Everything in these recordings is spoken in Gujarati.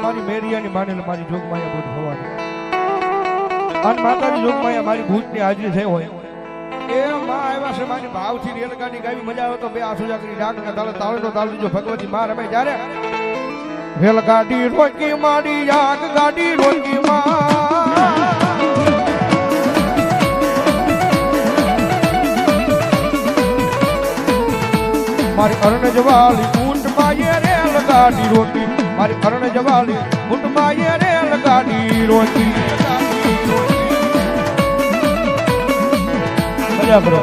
મારી મેરિયાની માને મારી જોગમાયા ભૂત ભવાની અને માતાજી જોગમાયા મારી ભૂતની હાજરી થઈ હોય એ માં આવ્યા છે મારી ભાવથી રેલગાડી ગાવી મજા આવે તો બે આસુજા કરી ડાકના તાલે તાળનો તાળ દીજો ભગવતી માં રમે જ્યારે રેલગાડી રોકી મારી આગ ગાડી રોકી માં મારી અરણ જવાલી ઊંટ માયે રેલગાડી રોકી મારી અરણ જવાલી ઊંટ માયે રેલગાડી રોકી મજા કરો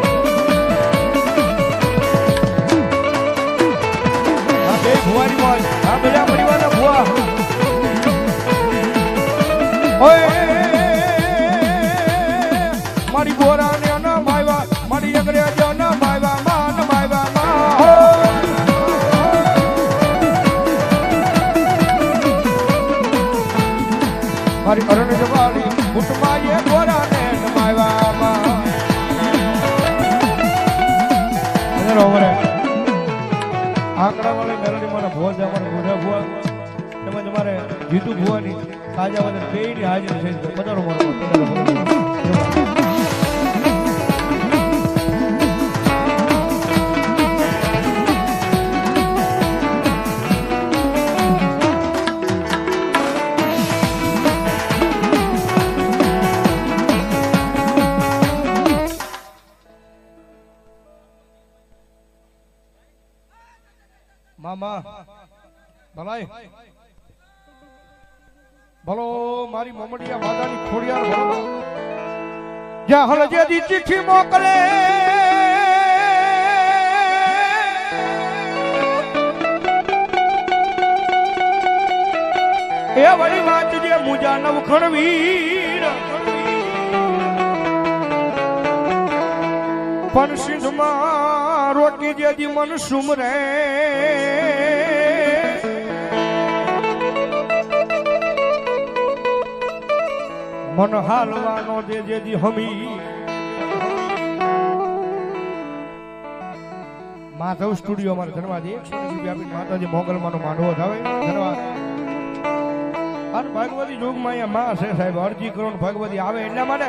આ બે ભુવાની મોજ આ બધા પરિવારના ભુવા ઓય મારી બોરાને ન માયવા મારી અંગ્રેજો ન માયવા માન માયવા મારી અરણ જવાલી ઊંટમાં એ બોરાને નમાવ્યામાં આંકડા વાળી મેલડી મારા ભુવા છે અમારા ગોધરા ભુવા તેમજ અમારે જીતુ ભુવાની તાજા વગર બેયની હાજરી છે પધારો મારો મામા ભલાઈ ભલો મારી મમડિયા વાદાની ખોડિયાર ભલો જ્યાં હલજેદી ચિઠ્ઠી મોકલે એ વળી વાંચજે મુજા નવખણ વીર પણ સિંધમાં રોકી જેદી મન સુમરે મન હાલવાનો દે જેદી હમી માધવ સ્ટુડિયો અમારે ધન્યવાદ 100 રૂપિયા આપીને માતાજી મોગલમાંનો માંડવો થાવે ધન્યવાદ અને ભગવતી જોગમાં માં છે સાહેબ અરજી કરો ભગવતી આવે એટલા માટે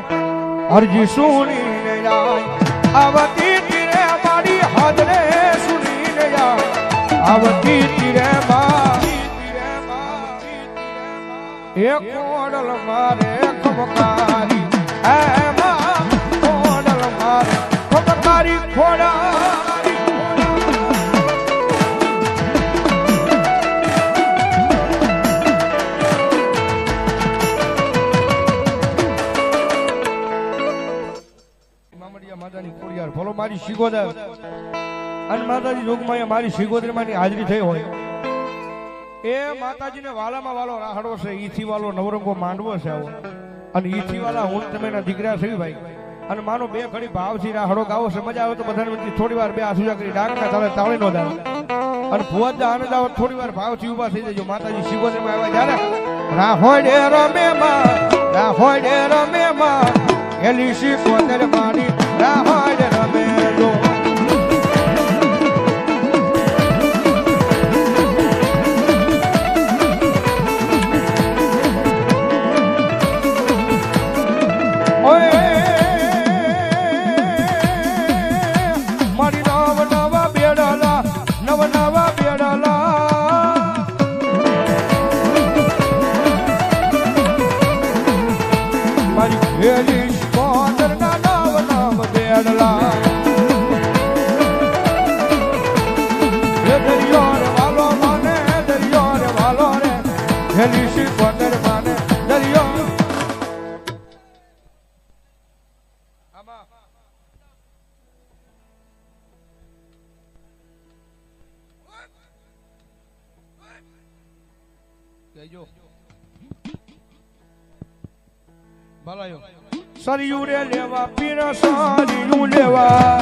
અરજી સુણીને જાય આવતી તીરે મારી હાજરે સુણીને જાય આવતી તીરે એ કોડલ મારે ખમકારી એમાં કોડલ મારે ખમકારી ખોડા માતાની ખોડિયાર ભલો મારી શિગોદર અને માતાજી જોગમાં મારી શિગોદર માની હાજરી થઈ હોય એ માતાજીને વાલામાં વાલો રાહડો છે ઈથી વાલો નવરંગો માંડવો છે આવો અને ઈથી વાલા હું તમે દીકરા છે ભાઈ અને માનો બે ઘડી ભાવથી રાહડો ગાવો છે મજા આવે તો બધાને થોડી વાર બે આસુજા કરી ડાકના ચાલે તાળી નો દાવ અને ભુવત આનંદ આવે થોડી વાર ભાવથી ઊભા થઈ જજો માતાજી શિગોદરમાં આવ્યા જ્યારે રાહોડે રમે માં રાહોડે રમે માં એલી શિગોદર મારી રાહોડે રમે જો સરિયું રે લેવા પીરા સરિયું લેવા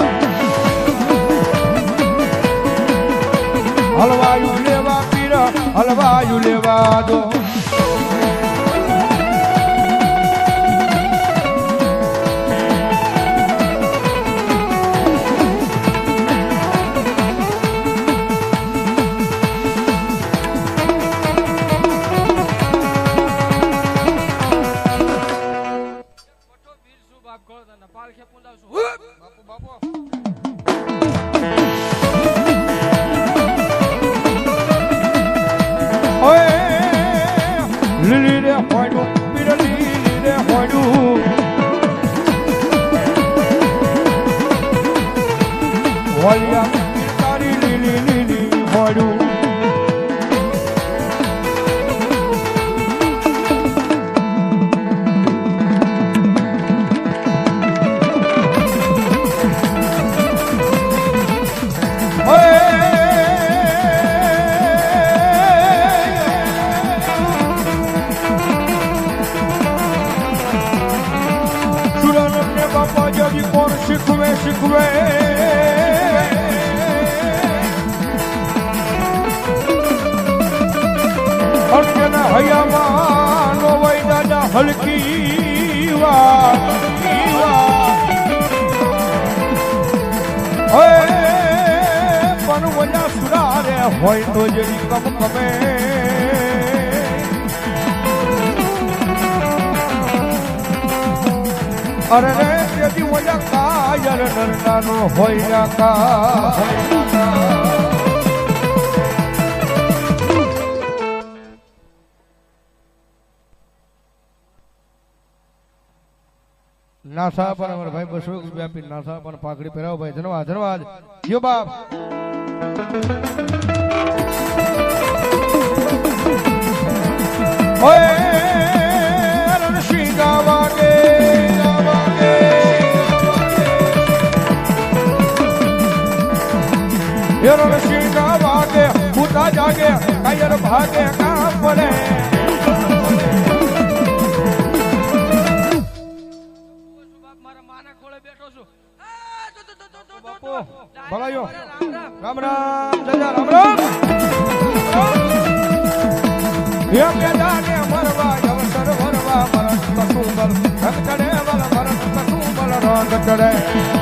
હલવાયું લેવા પીરા હલવાયું લેવા દો હોડું પીરલી રે હોડું હોલિયા તારી લીલી લીલી હોડું કોણ શીખવે શીખવે અર્જના હૈયામાં નો વૈ દાદા હલકી વાત પણ વજા સુરારે હોય તો જેવી કમ કમે અરે રે તેથી ઓલા કાયર નરનાનો હોય કા નાસા પર અમારા ભાઈ 200 રૂપિયા આપી નાસા પર પાઘડી પહેરાવો ભાઈ ધન્યવાદ ધન્યવાદ જીઓ બાપ ઓય રણસિંહ ગાવાગે રણસિંહ ગાવાગે ભૂતા જાગે કાયર ભાગે કામ પડે ભલાયો રામ રામ જય રામ રામ એમ જાને મરવા અવસર ભરવા મરણ કસુંબલ રંગ ચડે બલ મરણ કસુંબલ રંગ ચડે